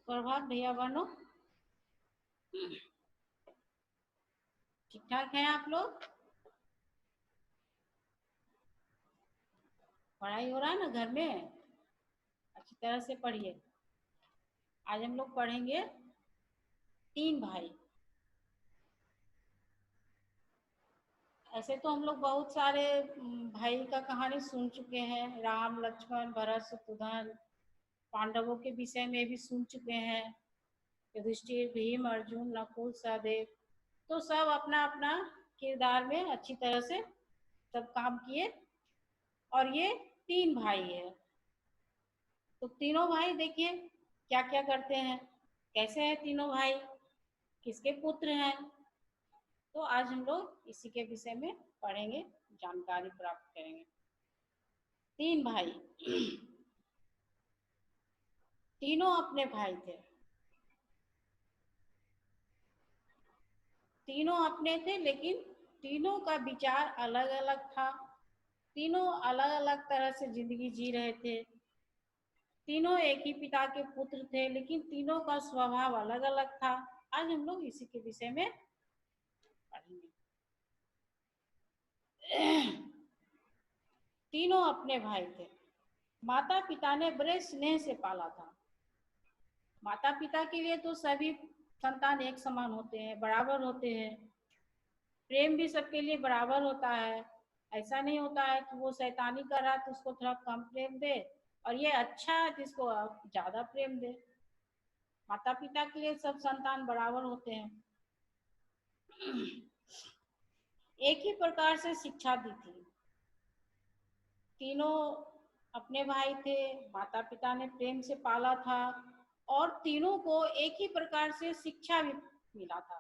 सुप्रभात भैया बहनों, ठीक ठाक हैं आप लोग? पढ़ाई हो रहा है ना घर में? अच्छी तरह से पढ़िए। आज हम लोग पढ़ेंगे तीन भाई। ऐसे तो हम लोग बहुत सारे भाई का कहानी सुन चुके हैं, राम लक्ष्मण भरत शत्रुघ्न। पांडवों के विषय में भी सुन चुके हैं, युधिष्ठिर भीम अर्जुन नकुल सहदेव। तो सब अपना अपना किरदार में अच्छी तरह से सब काम किए। और ये तीन भाई है, तो तीनों भाई देखिए क्या क्या करते हैं, कैसे हैं तीनों भाई, किसके पुत्र हैं। तो आज हम लोग इसी के विषय में पढ़ेंगे, जानकारी प्राप्त करेंगे। तीन भाई तीनों अपने भाई थे, तीनों अपने थे, लेकिन तीनों का विचार अलग अलग था। तीनों अलग अलग तरह से जिंदगी जी रहे थे। तीनों एक ही पिता के पुत्र थे, लेकिन तीनों का स्वभाव अलग अलग था। आज हम लोग इसी के विषय में पढ़ेंगे। तीनों अपने भाई थे। माता पिता ने बड़े स्नेह से पाला था। माता पिता के लिए तो सभी संतान एक समान होते हैं, बराबर होते हैं। प्रेम भी सबके लिए बराबर होता है। ऐसा नहीं होता है कि वो शैतानी कर रहा तो उसको थोड़ा कम प्रेम दे, और ये अच्छा है जिसको ज्यादा प्रेम दे। माता पिता के लिए सब संतान बराबर होते हैं। एक ही प्रकार से शिक्षा दी थी। तीनों अपने भाई थे, माता पिता ने प्रेम से पाला था, और तीनों को एक ही प्रकार से शिक्षा भी मिला था।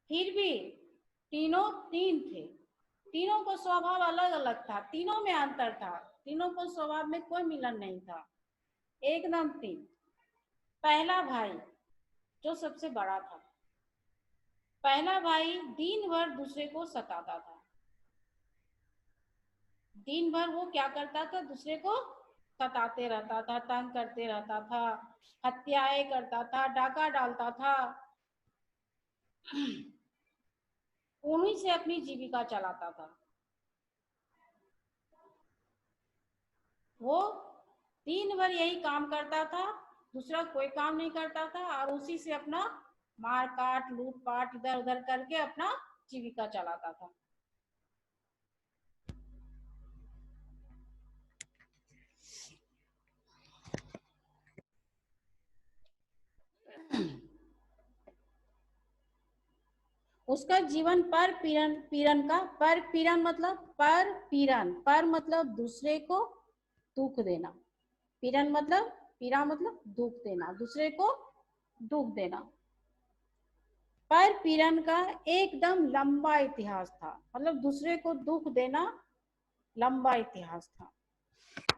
फिर भी तीनों तीन थे, तीनों को स्वभाव अलग अलग था, तीनों में अंतर था, तीनों को स्वभाव में कोई मिलन नहीं था, एकदम तीन। पहला भाई जो सबसे बड़ा था, पहला भाई दिन भर दूसरे को सताता था। दिन भर वो क्या करता था, दूसरे को सताते रहता था, तंग करते रहता था, हत्याएं करता था, डाका डालता था। उन्हीं से अपनी जीविका चलाता था। वो दिन भर यही काम करता था, दूसरा कोई काम नहीं करता था, और उसी से अपना मार काट लूट पाट इधर उधर करके अपना जीविका चलाता था। उसका जीवन पर पीड़न पीड़न का, पर पीड़न मतलब पर पीड़न, पर मतलब दूसरे को दुख देना, पीड़न मतलब पीड़ा मतलब दुख देना, दूसरे को दुख देना। पर पीड़न का एकदम लंबा इतिहास था, मतलब दूसरे को दुख देना लंबा इतिहास था।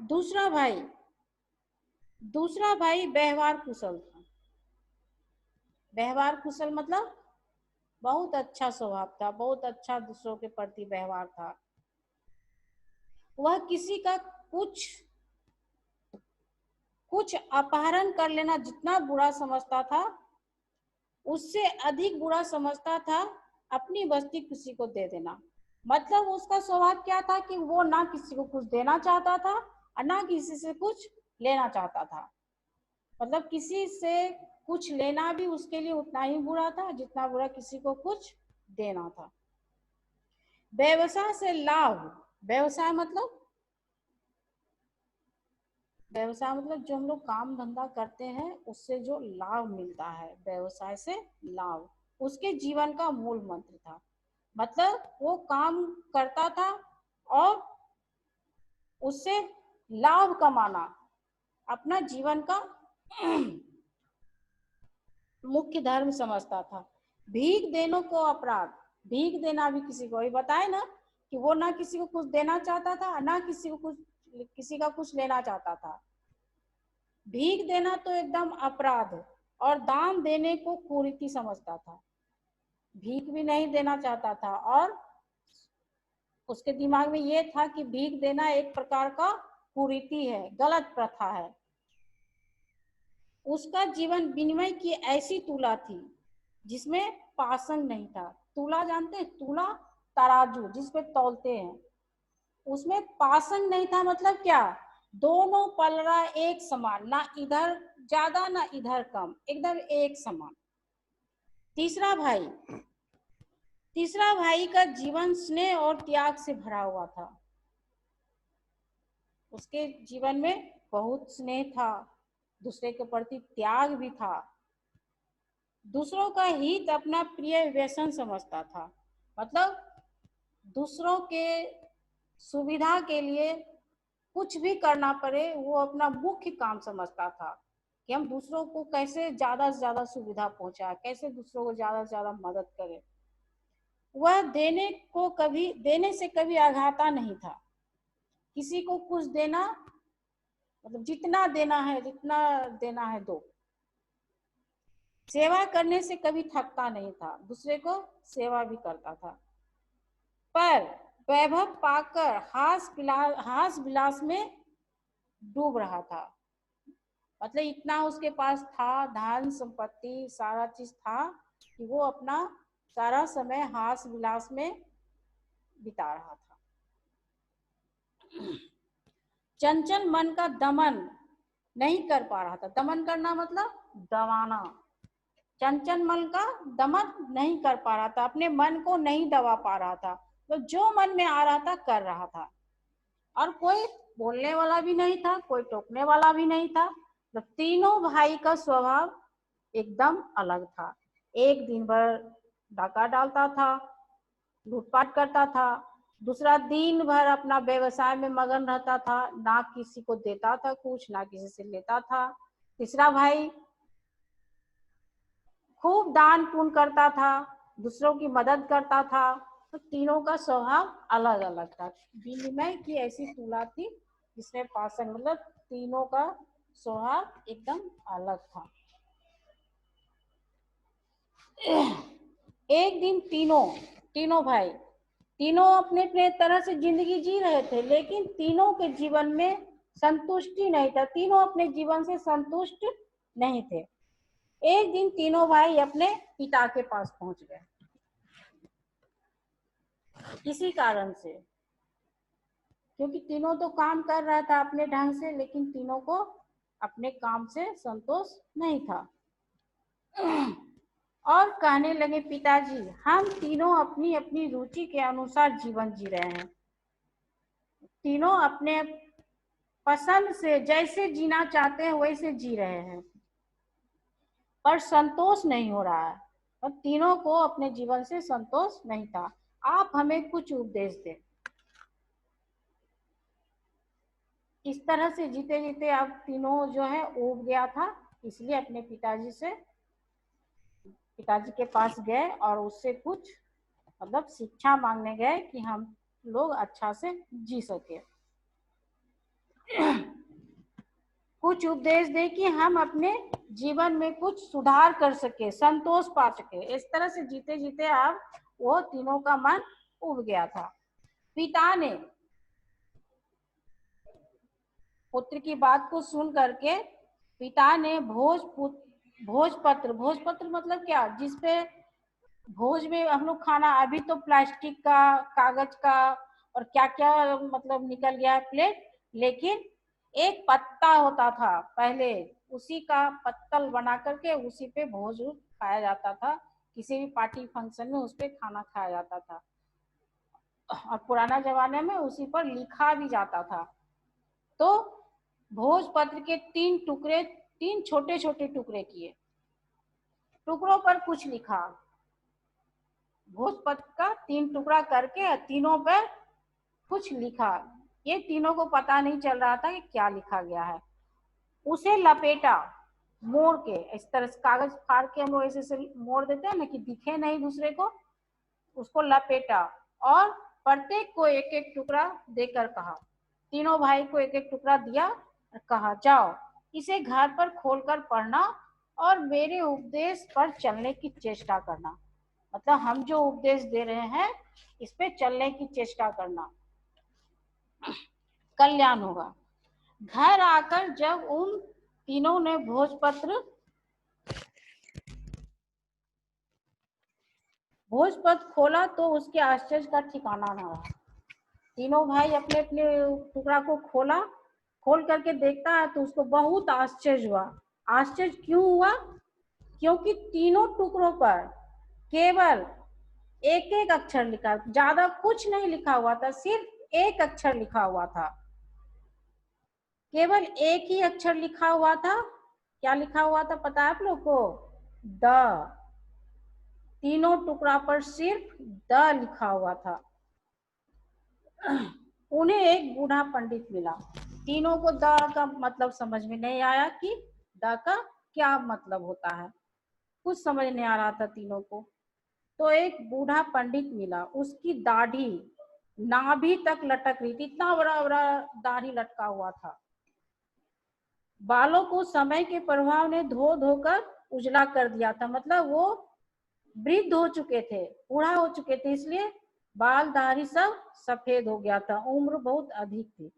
दूसरा भाई, दूसरा भाई व्यवहार कुशल था। व्यवहार कुशल मतलब बहुत अच्छा स्वभाव था, बहुत अच्छा दूसरों के प्रति व्यवहार था। वह किसी का कुछ कुछ अपहरण कर लेना जितना बुरा समझता था, उससे अधिक बुरा समझता था अपनी बस्ती किसी को दे देना। मतलब उसका स्वभाव क्या था कि वो ना किसी को कुछ देना चाहता था और ना किसी से कुछ लेना चाहता था। मतलब किसी से कुछ लेना भी उसके लिए उतना ही बुरा था जितना बुरा किसी को कुछ देना था। व्यवसाय से लाभ, व्यवसाय मतलब व्यवसाय मतलब जो हम लोग काम धंधा करते हैं उससे जो लाभ मिलता है, व्यवसाय से लाभ उसके जीवन का मूल मंत्र था। मतलब वो काम करता था और उससे लाभ कमाना अपना जीवन का मुख्य धर्म समझता था। भीख देने को अपराध, भीख देना भी किसी को, बताए ना कि वो ना किसी को कुछ देना चाहता था ना किसी को कुछ, किसी का कुछ लेना चाहता था। भीख देना तो एकदम अपराध, और दान देने को कुरीति समझता था। भीख भी नहीं देना चाहता था, और उसके दिमाग में ये था कि भीख देना एक प्रकार का कुरीति है, गलत प्रथा है। उसका जीवन विनिमय की ऐसी तुला थी जिसमें पासंग नहीं था। तुला जानते हैं? तुला तराजू जिसपे तौलते हैं, उसमें पासंग नहीं था। मतलब क्या? दोनों पलड़ा एक समान, ना इधर ज्यादा ना इधर कम, एकदम एक समान। तीसरा भाई, तीसरा भाई का जीवन स्नेह और त्याग से भरा हुआ था। उसके जीवन में बहुत स्नेह था, दूसरे के प्रति त्याग भी था, दूसरों का हित अपना प्रिय व्यसन समझता था। मतलब दूसरों के सुविधा के लिए कुछ भी करना पड़े वो अपना मुख्य काम समझता था कि हम दूसरों को कैसे ज्यादा से ज्यादा सुविधा पहुंचाए, कैसे दूसरों को ज्यादा से ज्यादा मदद करें। वह देने से कभी आघाता नहीं था। किसी को कुछ देना मतलब जितना देना है दो। सेवा करने से कभी थकता नहीं था, दूसरे को सेवा भी करता था। पर वैभव पाकर हास विलास में डूब रहा था। मतलब इतना उसके पास था, धन संपत्ति सारा चीज था, कि वो अपना सारा समय हास विलास में बिता रहा था। चंचल मन का दमन नहीं कर पा रहा था। दमन करना मतलब दबाना। चंचल मन का दमन नहीं कर पा रहा था, अपने मन को नहीं दबा पा रहा था। तो जो मन में आ रहा था कर रहा था, और कोई बोलने वाला भी नहीं था, कोई टोकने वाला भी नहीं था। तो तीनों भाई का स्वभाव एकदम अलग था। एक दिन भर डाका डालता था, लूटपाट करता था, दूसरा दिन भर अपना व्यवसाय में मगन रहता था, ना किसी को देता था कुछ, ना किसी से लेता था। तीसरा भाई खूब दान पुण्य करता था, दूसरों की मदद करता था। तो तीनों का स्वभाव अलग अलग था। विनिमय की ऐसी तुला थी जिसमें पासन मतलब तीनों का स्वभाव एकदम अलग था। एक दिन तीनों भाई तीनों अपने अपने तरह से जिंदगी जी रहे थे, लेकिन तीनों के जीवन में संतुष्टि नहीं था। तीनों अपने जीवन से संतुष्ट नहीं थे। एक दिन तीनों भाई अपने पिता के पास पहुंच गए किसी कारण से, क्योंकि तीनों तो काम कर रहा था अपने ढंग से, लेकिन तीनों को अपने काम से संतोष नहीं था। और कहने लगे, पिताजी हम तीनों अपनी अपनी रुचि के अनुसार जीवन जी रहे हैं, तीनों अपने पसंद से जैसे जीना चाहते हैं वैसे जी रहे हैं, पर संतोष नहीं हो रहा है। और तीनों को अपने जीवन से संतोष नहीं था। आप हमें कुछ उपदेश दें। इस तरह से जीते जीते अब तीनों जो है ऊब गया था, इसलिए अपने पिताजी के पास गए और उससे कुछ मतलब शिक्षा मांगने गए कि हम लोग अच्छा से जी सके, कुछ उपदेश दे कि हम अपने जीवन में कुछ सुधार कर सके, संतोष पा सके। इस तरह से जीते जीते अब वो तीनों का मन उब गया था। पिता ने पुत्र की बात को सुन करके पिता ने भोजपत्र मतलब क्या, जिसपे भोज में हम लोग खाना, अभी तो प्लास्टिक का, कागज का और क्या क्या मतलब निकल गया है प्लेट, लेकिन एक पत्ता होता था पहले, उसी का पत्तल बना करके उसी पे भोज खाया जाता था। किसी भी पार्टी फंक्शन में उस पे खाना खाया जाता था, और पुराना जमाने में उसी पर लिखा भी जाता था। तो भोजपत्र के तीन छोटे छोटे टुकड़े किए, टुकड़ों पर कुछ लिखा। भोजपत्र का 3 टुकड़ा करके तीनों पे कुछ लिखा। ये तीनों को पता नहीं चल रहा था कि क्या लिखा गया है। उसे लपेटा, मोड़ के, इस तरह से कागज फाड़ के हम लोग ऐसे मोड़ देते हैं ना कि दिखे नहीं दूसरे को, उसको लपेटा और प्रत्येक को एक एक टुकड़ा देकर कहा, तीनों भाई को एक एक टुकड़ा दिया और कहा, जाओ इसे घर पर खोलकर पढ़ना और मेरे उपदेश पर चलने की चेष्टा करना। मतलब हम जो उपदेश दे रहे हैं इस पे चलने की चेष्टा करना, कल्याण होगा। घर आकर जब उन तीनों ने भोजपत्र खोला तो उसके आश्चर्य का ठिकाना न रहा। तीनों भाई अपने अपने टुकड़ा को खोल करके देखता है तो उसको बहुत आश्चर्य हुआ। आश्चर्य क्यों हुआ? क्योंकि तीनों टुकड़ों पर केवल एक एक अक्षर लिखा, ज्यादा कुछ नहीं लिखा हुआ था, सिर्फ एक अक्षर लिखा हुआ था। केवल एक ही अक्षर लिखा हुआ था। क्या लिखा हुआ था पता है आप लोग को? द। तीनों टुकड़ा पर सिर्फ द लिखा हुआ था। उन्हें एक बूढ़ा पंडित मिला। तीनों को द का मतलब समझ में नहीं आया कि द का क्या मतलब होता है, कुछ समझ नहीं आ रहा था तीनों को। तो एक बूढ़ा पंडित मिला, उसकी दाढ़ी नाभि तक लटक रही थी, इतना बड़ा बड़ा दाढ़ी लटका हुआ था। बालों को समय के प्रभाव ने धो धोकर उजला कर दिया था, मतलब वो वृद्ध हो चुके थे, बूढ़ा हो चुके थे, इसलिए बाल दाढ़ी सब सफेद हो गया था, उम्र बहुत अधिक थी।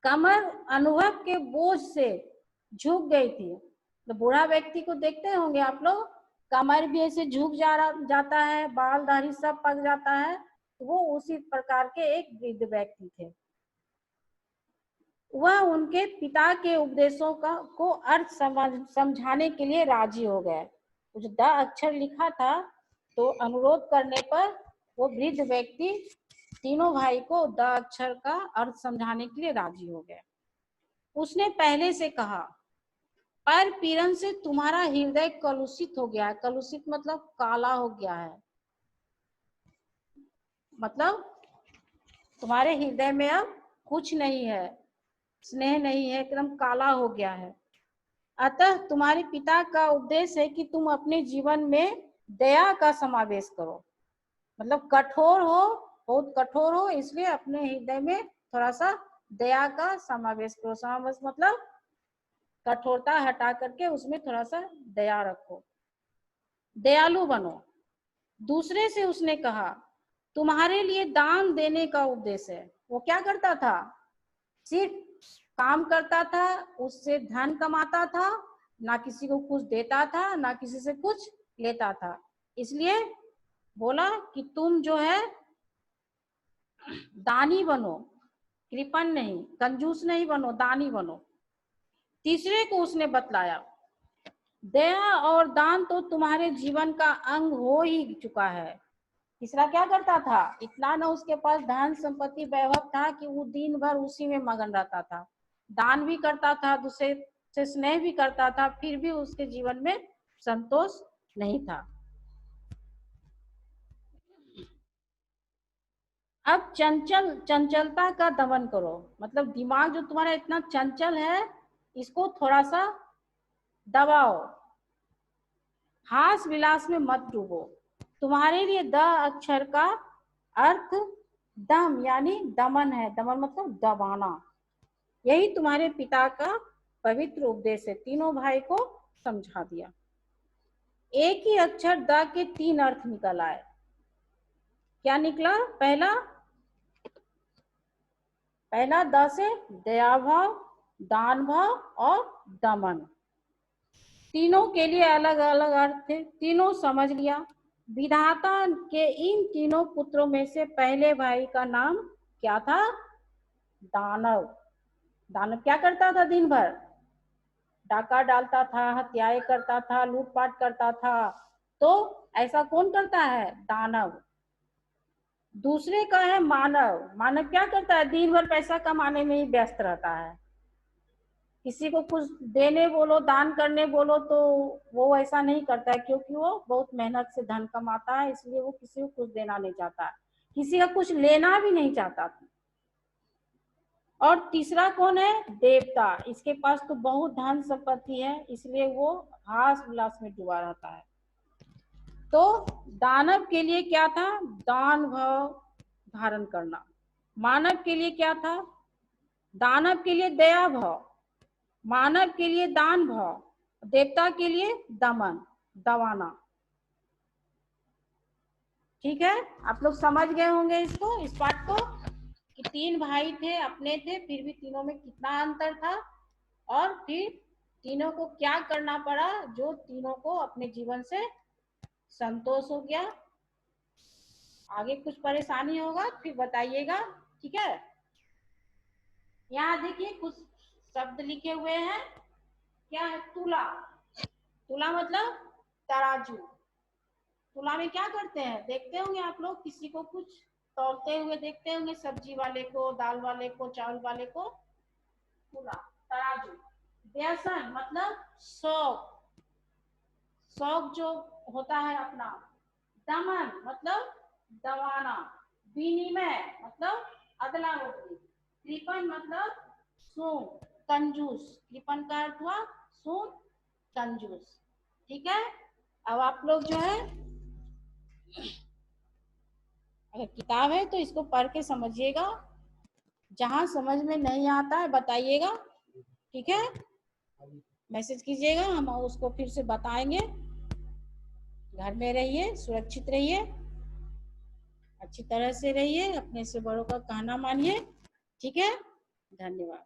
कमर अनुभव के बोझ से झुक गई थी। तो बूढ़ा व्यक्ति को देखते होंगे आप लोग, कमर भी ऐसे झुक जाता है, बाल दाढ़ी सब पक जाता है, तो वो उसी प्रकार के एक वृद्ध व्यक्ति थे। वह उनके पिता के उपदेशों को अर्थ समझाने के लिए राजी हो गए। जो द अक्षर लिखा था तो अनुरोध करने पर वो वृद्ध व्यक्ति तीनों भाई को द अक्षर का अर्थ समझाने के लिए राजी हो गए। उसने पहले से कहा, पर पीड़न से तुम्हारा हृदय कलुषित हो गया है। कलुषित मतलब काला हो गया है, मतलब तुम्हारे हृदय में अब कुछ नहीं है, स्नेह नहीं है, एकदम काला हो गया है। अतः तुम्हारे पिता का उपदेश है कि तुम अपने जीवन में दया का समावेश करो, मतलब कठोर हो, बहुत कठोर हो, इसलिए अपने हृदय में थोड़ा सा दया का समावेश करो। समावेश मतलब कठोरता हटा करके उसमें थोड़ा सा दया रखो, दयालु बनो। दूसरे से उसने कहा, तुम्हारे लिए दान देने का उपदेश है। वो क्या करता था? सिर्फ काम करता था, उससे धन कमाता था, ना किसी को कुछ देता था, ना किसी से कुछ लेता था। इसलिए बोला कि तुम जो है दानी बनो, कृपण नहीं, कंजूस नहीं बनो, दानी बनो। तीसरे को उसने बतलाया, दया और दान तो तुम्हारे जीवन का अंग हो ही चुका है। तीसरा क्या करता था? इतना ना उसके पास धन संपत्ति वैभव था कि वो दिन भर उसी में मगन रहता था, दान भी करता था, दूसरे से स्नेह भी करता था, फिर भी उसके जीवन में संतोष नहीं था। अब चंचलता का दमन करो, मतलब दिमाग जो तुम्हारा इतना चंचल है, इसको थोड़ा सा दबाओ। हास विलास में मत डूबो। तुम्हारे लिए द अक्षर का अर्थ दम यानी दमन है। दमन मतलब दबाना। यही तुम्हारे पिता का पवित्र उपदेश है। तीनों भाई को समझा दिया। एक ही अक्षर द के तीन अर्थ निकल आए। क्या निकला? पहला द से दया भाव, दान भाव और दमन। तीनों के लिए अलग अलग अर्थ थे, तीनों समझ लिया। विधाता के इन तीनों पुत्रों में से पहले भाई का नाम क्या था? दानव। दानव क्या करता था? दिन भर डाका डालता था, हत्याएं करता था, लूटपाट करता था। तो ऐसा कौन करता है? दानव। दूसरे का है मानव। मानव क्या करता है? दिन भर पैसा कमाने में ही व्यस्त रहता है। किसी को कुछ देने बोलो, दान करने बोलो तो वो ऐसा नहीं करता है, क्योंकि वो बहुत मेहनत से धन कमाता है, इसलिए वो किसी को कुछ देना नहीं चाहता, किसी का कुछ लेना भी नहीं चाहता। और तीसरा कौन है? देवता। इसके पास तो बहुत धन संपत्ति है, इसलिए वो हास विलास में डूबा रहता है। तो दानव के लिए क्या था? दान भाव धारण करना। मानव के लिए क्या था? दानव के लिए दया भाव, मानव के लिए दान भाव, देवता के लिए दमन, दबाना। ठीक है, आप लोग समझ गए होंगे इसको, इस पाठ को, कि तीन भाई थे, अपने थे, फिर भी तीनों में कितना अंतर था। और फिर तीनों को क्या करना पड़ा, जो तीनों को अपने जीवन से संतोष हो गया। आगे कुछ परेशानी होगा फिर बताइएगा, ठीक है। यहाँ देखिए कुछ शब्द लिखे हुए हैं। क्या है? तुला। तुला मतलब तराजू। तुला में क्या करते हैं, देखते होंगे आप लोग, किसी को कुछ तौलते हुए देखते होंगे, सब्जी वाले को, दाल वाले को, चावल वाले को। तुला, तराजू। व्यसन मतलब शौक, शौक जो होता है अपना। दमन मतलब दबाना। विनिमय मतलब अदला बदली। कृपण मतलब सूद, कंजूस। कृपण का अर्थ हुआ सूद, कंजूस। ठीक है। अब आप लोग जो है, अगर किताब है तो इसको पढ़ के समझिएगा, जहां समझ में नहीं आता है बताइएगा, ठीक है। मैसेज कीजिएगा, हम उसको फिर से बताएंगे। घर में रहिए, सुरक्षित रहिए, अच्छी तरह से रहिए, अपने से बड़ों का कहना मानिए, ठीक है। धन्यवाद।